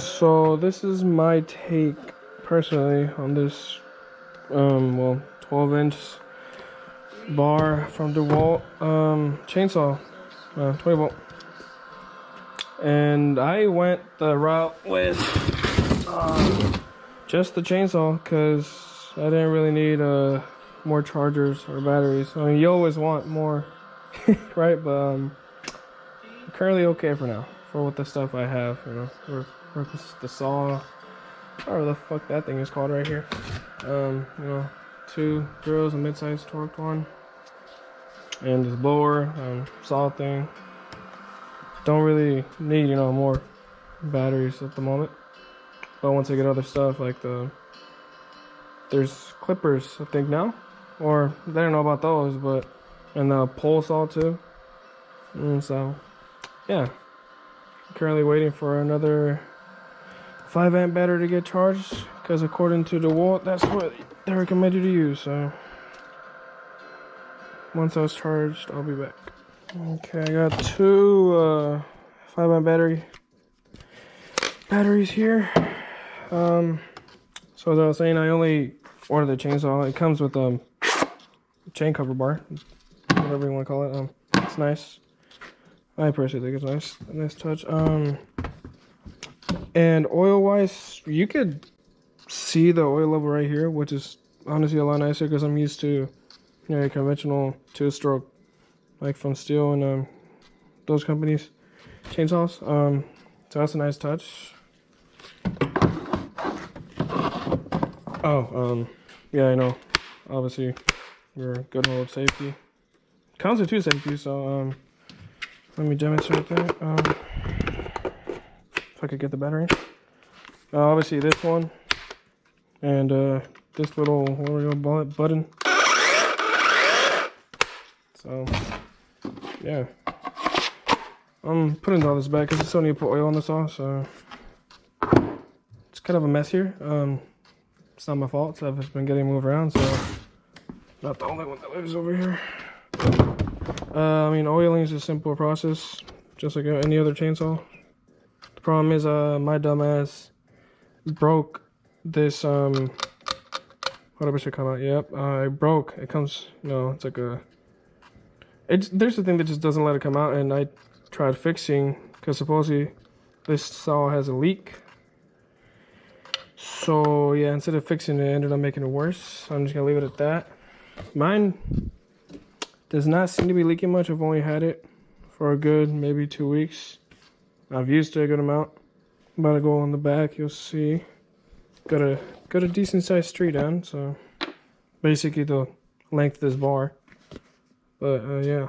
So this is my take personally on this well 12-inch bar from Dewalt chainsaw, 20 volt. And I went the route with just the chainsaw because I didn't really need more chargers or batteries. I mean, you always want more, right? But I'm currently okay for now for what the stuff I have, you know, for the saw, whatever the fuck that thing is called right here. You know, 2 drills, a mid-sized torqued one, and this blower, saw thing. Don't really need, you know, more batteries at the moment. But once I get other stuff like there's clippers, I think now, or I don't know about those, but and the pole saw too. So yeah, currently waiting for another 5 amp battery to get charged because according to DeWalt, that's what they recommend you to use. So once I was charged, I'll be back. Okay, I got 2 5 amp batteries here. So as I was saying, I only ordered the chainsaw. It comes with a chain cover bar, whatever you want to call it. It's nice. I personally think it's nice. A nice touch. And oil wise, you could see the oil level right here, which is honestly a lot nicer because I'm used to, you know, a conventional 2-stroke like from Steel and those companies chainsaws. So that's a nice touch. Oh, yeah, I know. Obviously, your good hold safety comes with 2 safeties. So let me demonstrate that. If I could get the battery. Obviously this one and this little button. So yeah, I'm putting all this back because I still need to put oil on the saw, so it's kind of a mess here. It's not my fault, so I've just been getting moved around, so not the only one that lives over here. I mean, oiling is a simple process, just like any other chainsaw. The problem is, my dumbass broke this, whatever should come out. Yep, I broke. It comes, you know, it's like there's a thing that just doesn't let it come out, and I tried fixing because supposedly this saw has a leak. So yeah, instead of fixing it, I ended up making it worse. I'm just gonna leave it at that. Mine does not seem to be leaking much. I've only had it for a good maybe 2 weeks. I've used it a good amount. I'm about to go on the back, you'll see. Got a decent sized street end, so basically the length of this bar. But yeah,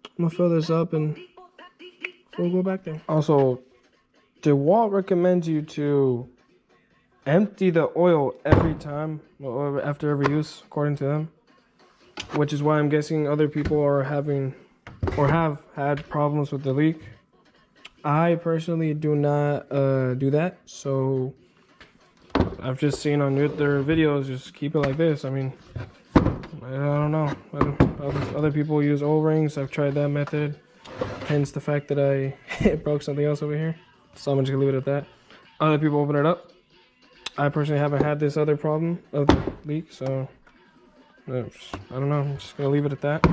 I'm gonna fill this up and we'll go back there. Also, DeWalt recommends you to empty the oil every time, or after every use, according to them. Which is why I'm guessing other people are having, or have had problems with the leak. I personally do not do that, so I've just seen on their videos, just keep it like this. I mean, I don't know. Other people use O-rings. I've tried that method. Hence the fact that I broke something else over here. So I'm just gonna leave it at that. Other people open it up. I personally haven't had this other problem of the leak, so I don't know. I'm just gonna leave it at that.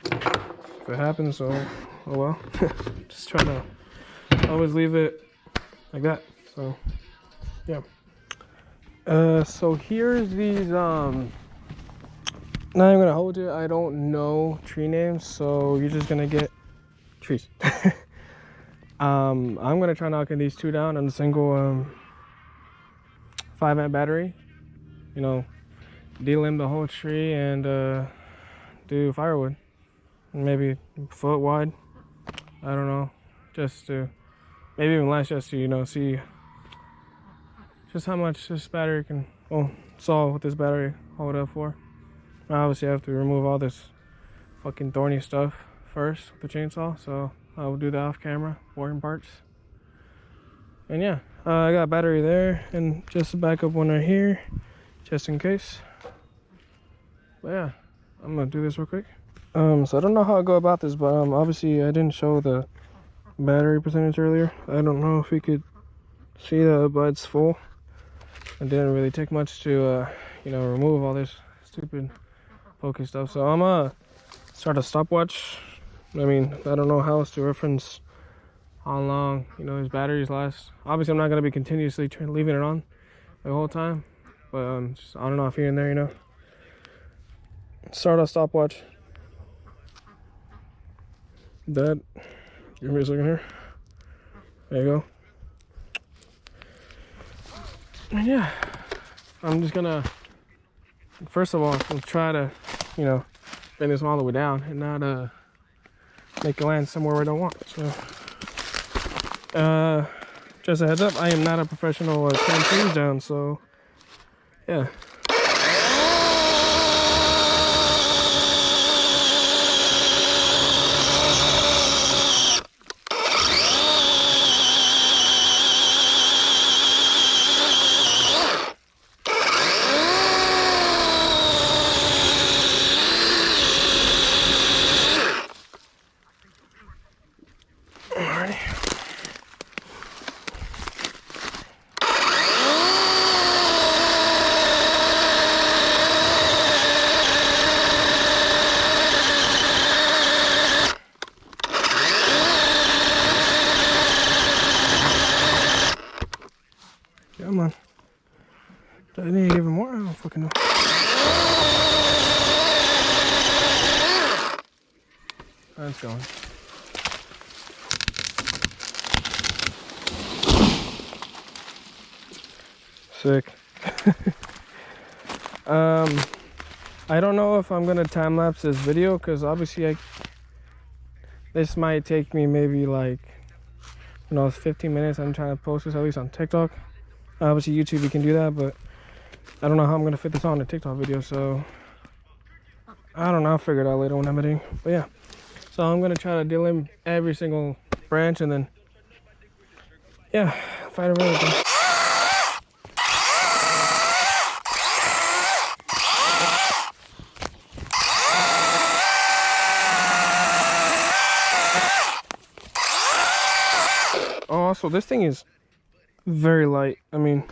If it happens, so oh well. Just try to always leave it like that. So yeah. So here's these not even gonna hold you. I don't know tree names, so you're just gonna get trees. I'm gonna try knocking these 2 down on a single 5 amp battery. You know, delimb the whole tree and do firewood, maybe a foot wide. I don't know, just to maybe even less, just to, you know, see just how much this battery can, saw with this battery hold up for. Obviously I have to remove all this fucking thorny stuff first with the chainsaw, so I will do that off camera, working parts. And yeah, I got a battery there and just a backup one right here, just in case. But yeah, I'm gonna do this real quick. So I don't know how I go about this, but obviously I didn't show the battery percentage earlier. I don't know if we could See, the bud's full. It didn't really take much to, you know, remove all this stupid pokey stuff. So I'm gonna start a stopwatch. I mean, I don't know how else to reference how long, you know, his batteries last. Obviously, I'm not gonna be continuously leaving it on the whole time, but just on and off here and there, you know. Start a stopwatch. That. Give me a second here. There you go. And yeah, I'm just gonna, first of all, we'll try to, you know, bring this all the way down and not make it land somewhere where I don't want it. So, just a heads up, I am not a professional cutting trees down, so yeah. Come on. Do I need to give him more? I don't fucking know. That's going. Sick. I don't know if I'm gonna time lapse this video because obviously this might take me maybe like, you know, 15 minutes. I'm trying to post this at least on TikTok. Obviously YouTube you can do that, but I don't know how I'm gonna fit this on a TikTok video, so I don't know. I'll figure it out later when I'm editing. But yeah, so I'm gonna try to deal in every single branch and then yeah, fight over everything. Oh, also this thing is very light. I mean,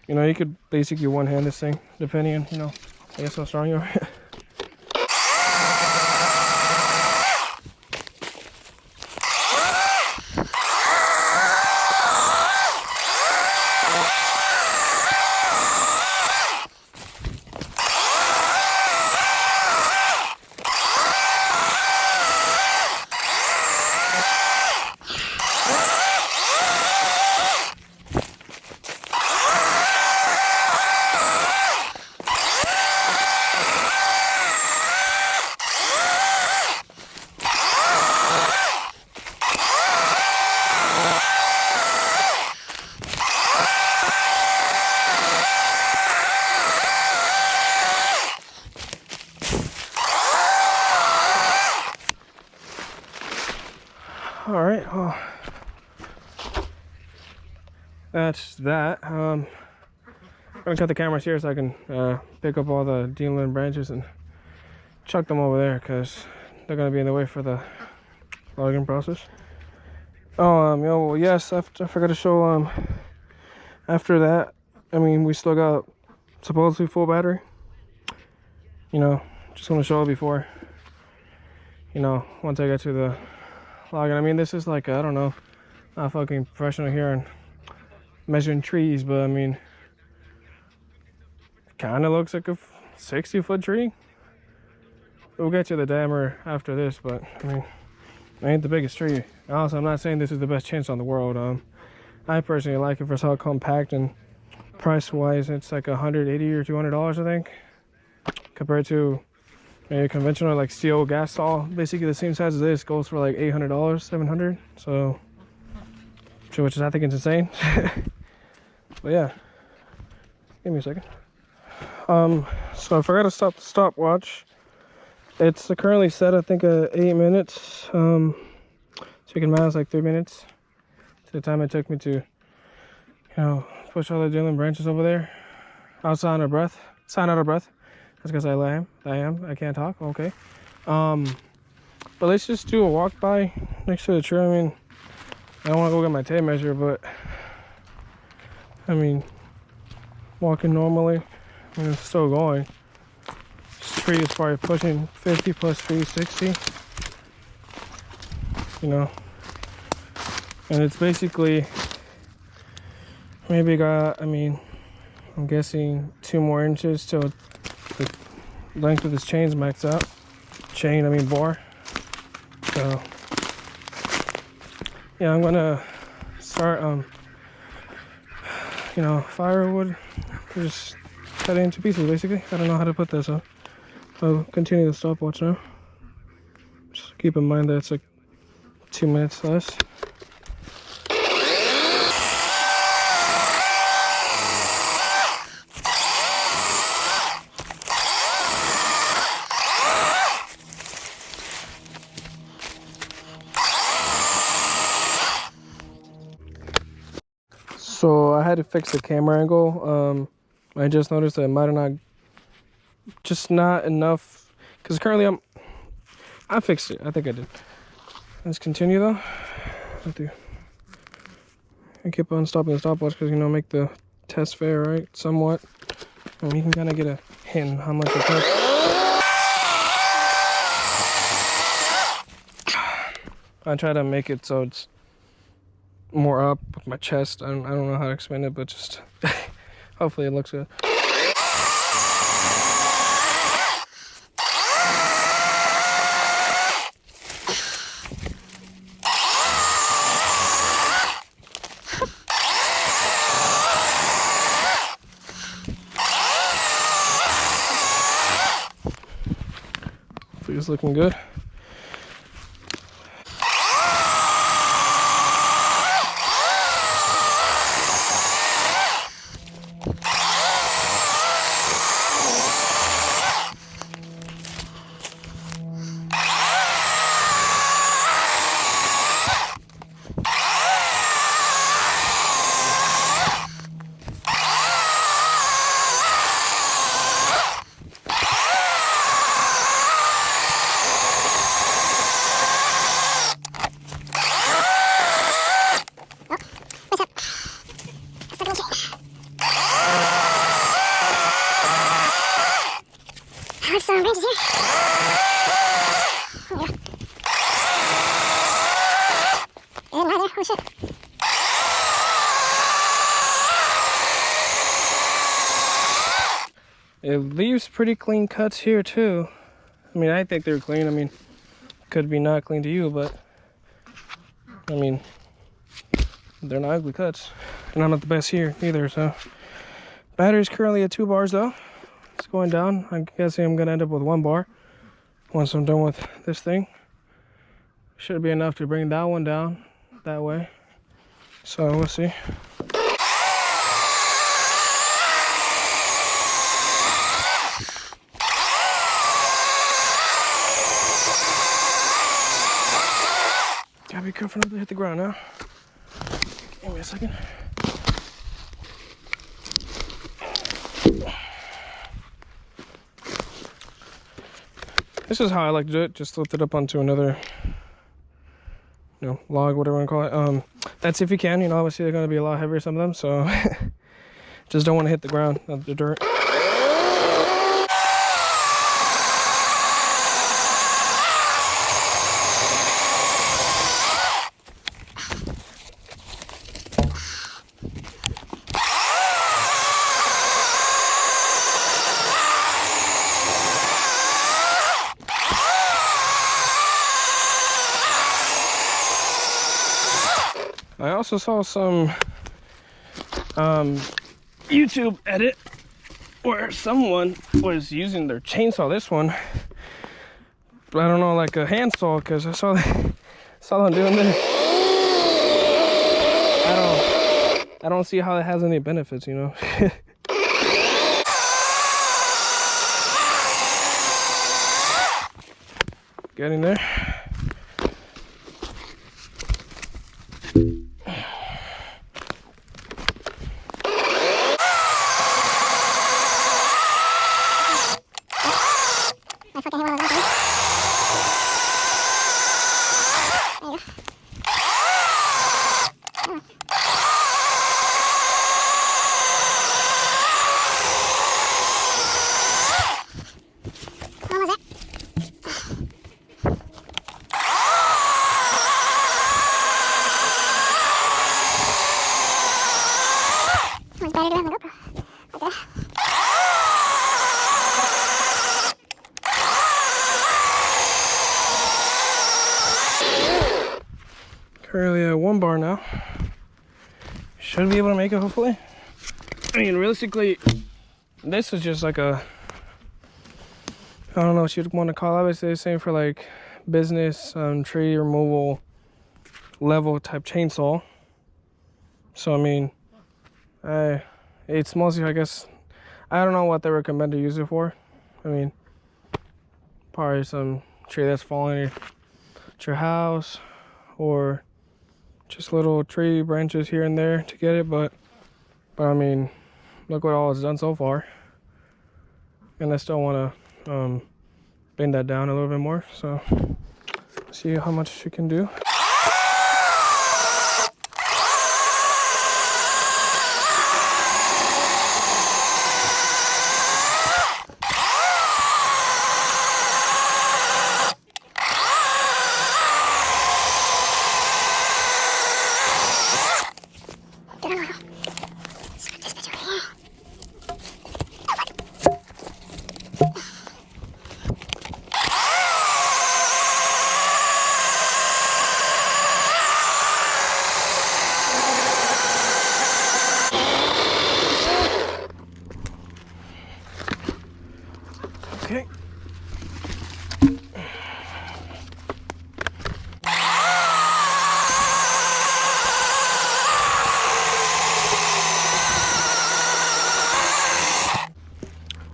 you know, you could basically one hand this thing depending on, you know, I guess how strong you are. All right, well, that's that. I'm gonna cut the cameras here so I can pick up all the dealing branches and chuck them over there because they're gonna be in the way for the logging process. Oh, well, yes, I forgot to show, after that, I mean, we still got supposedly full battery. You know, just want to show it before, you know, once I get to the logging. I mean, this is like, I don't know, not fucking professional here and measuring trees, but I mean, kind of looks like a 60-foot tree. We'll get to the diameter after this, but I mean, it ain't the biggest tree. Also, I'm not saying this is the best chainsaw in the world. I personally like it for how compact, and price-wise, it's like $180 or $200, I think, compared to a conventional like steel gas saw, basically the same size as this, goes for like $800, $700. So, which is, I think it's insane. But yeah, give me a second. So I forgot to stop the stopwatch. It's currently set, I think, 8 minutes. So you can imagine it's like 3 minutes to the time it took me to, you know, push all the dealing branches over there. I was out of breath. That's because I can't talk. Okay. But let's just do a walk by next to the tree. I mean, I don't want to go get my tape measure, but I mean, walking normally, and it's still going. This tree is probably pushing 50 plus trees, 60. You know, and it's basically maybe got, I mean, I'm guessing 2 more inches till the length of this chain's maxed out. Bar. So yeah, I'm gonna start firewood, just cut it into pieces basically. I don't know how to put this on. I'll continue the stopwatch now. Just keep in mind that it's like 2 minutes less. So I had to fix the camera angle. I just noticed that it might have not enough, because currently I fixed it. I think I did. Let's continue though. I keep on stopping the stopwatch because, you know, make the test fair, right? Somewhat. And you can kind of get a hint how much it costs. I try to make it so it's more up with my chest. I don't know how to explain it, but just hopefully it looks good. Hopefully it's looking good. Some branches here. Oh, yeah. And right there. Oh, shit. It leaves pretty clean cuts here too. I mean, I think they're clean. I mean, could be not clean to you, but I mean, they're not ugly cuts. And I'm not the best here either, so. Battery's currently at 2 bars though. It's going down. I'm guessing I'm gonna end up with 1 bar once I'm done with this thing. Should be enough to bring that one down that way. So we'll see. Gotta be careful not to hit the ground now. Give me a second. This is how I like to do it. Just lift it up onto another, log, whatever you want to call it. That's if you can. Obviously they're going to be a lot heavier, some of them. So just don't want to hit the ground, the dirt. I also saw some YouTube edit where someone was using their chainsaw, this one, but I don't know, like a hand saw, because I saw them doing this. I don't see how it has any benefits, Getting there. now. Should be able to make it, hopefully. I mean, realistically, this is just like a, I don't know what you'd want to call it. Obviously, the same for like business, tree removal level type chainsaw. So I mean, it's mostly, I guess, I don't know what they recommend to use it for. I mean, probably some tree that's falling at your house, or just little tree branches here and there to get it. But I mean, look what all it's done so far, and I still want to bend that down a little bit more. So see how much you can do. Okay.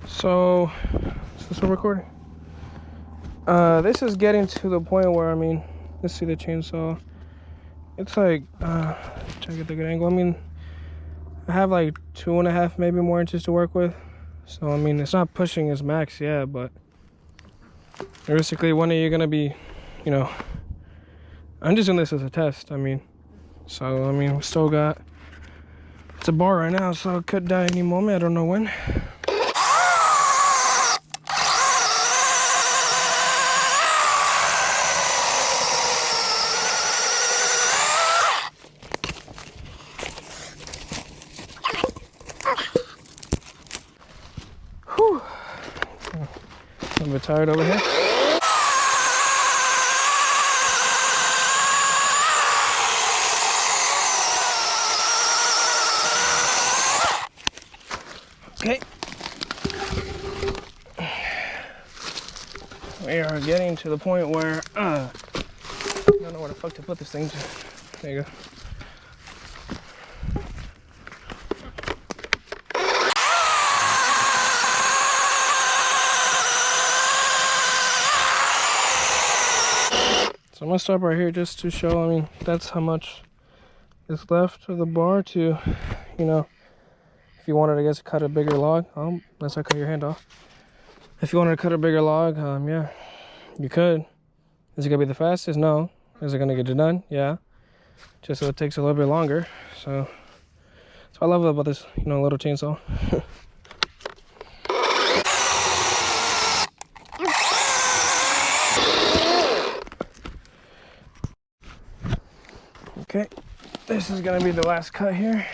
So, is this a recording? This is getting to the point where, I mean, let's see the chainsaw. It's like, try to get the good angle. I mean, I have like 2.5, maybe more inches to work with. So, I mean, it's not pushing its max, yeah, but realistically, when are you gonna be, you know, I'm just doing this as a test, I mean. So, I mean, we still got, it's a bar right now, so it could die any moment, I don't know when. Whew. I'm a bit tired over here. Okay. We are getting to the point where I don't know where the fuck to put this thing. There you go. So I'm gonna stop right here just to show, I mean, that's how much is left of the bar to, you know, if you wanted, I guess, to cut a bigger log. Unless I cut your hand off. If you wanted to cut a bigger log, yeah, you could. Is it gonna be the fastest? No. Is it gonna get it done? Yeah. Just so it takes a little bit longer. So I love about this, you know, little chainsaw. Okay, this is gonna be the last cut here.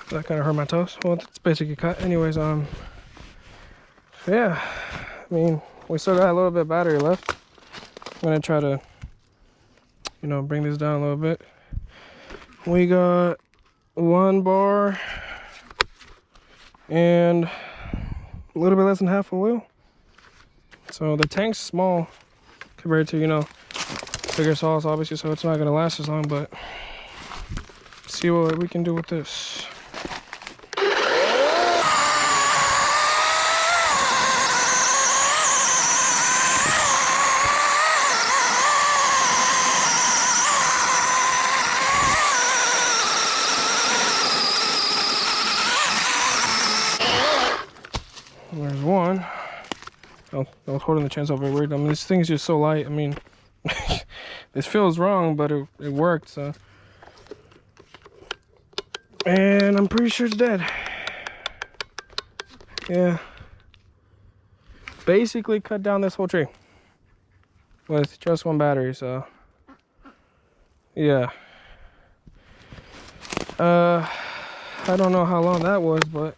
That kind of hurt my toes. Well, it's basically cut. Anyways, so yeah, I mean, we still got a little bit of battery left. I'm gonna try to, you know, bring this down a little bit. We got 1 bar and a little bit less than half a wheel. So the tank's small compared to, you know, bigger saws, obviously, so it's not gonna last as long, but see what we can do with this. There's one. I was holding the chainsaw very weird. I mean, this thing is just so light. I mean, this feels wrong, but it worked, so. And I'm pretty sure it's dead. Yeah. Basically cut down this whole tree. with just one battery. So yeah, I don't know how long that was, but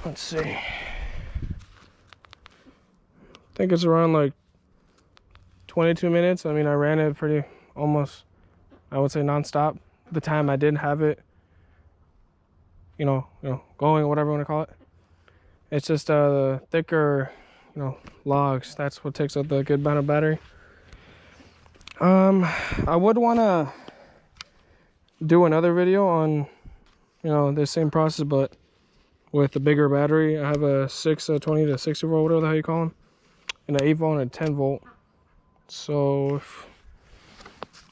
let's see. I think it's around like 22 minutes. I mean, I ran it pretty almost, I would say, nonstop. The time I didn't have it, going, whatever you want to call it. It's just the thicker, logs. That's what takes up the good amount of battery. I would want to do another video on, the same process, but with a bigger battery. I have a 620 to 60 volt, whatever the hell you call them, and an 8 volt and a 10 volt. So if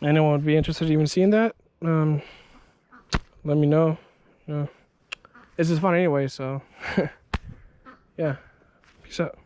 anyone would be interested in even seeing that, let me know. This is fun anyway, so yeah, peace out.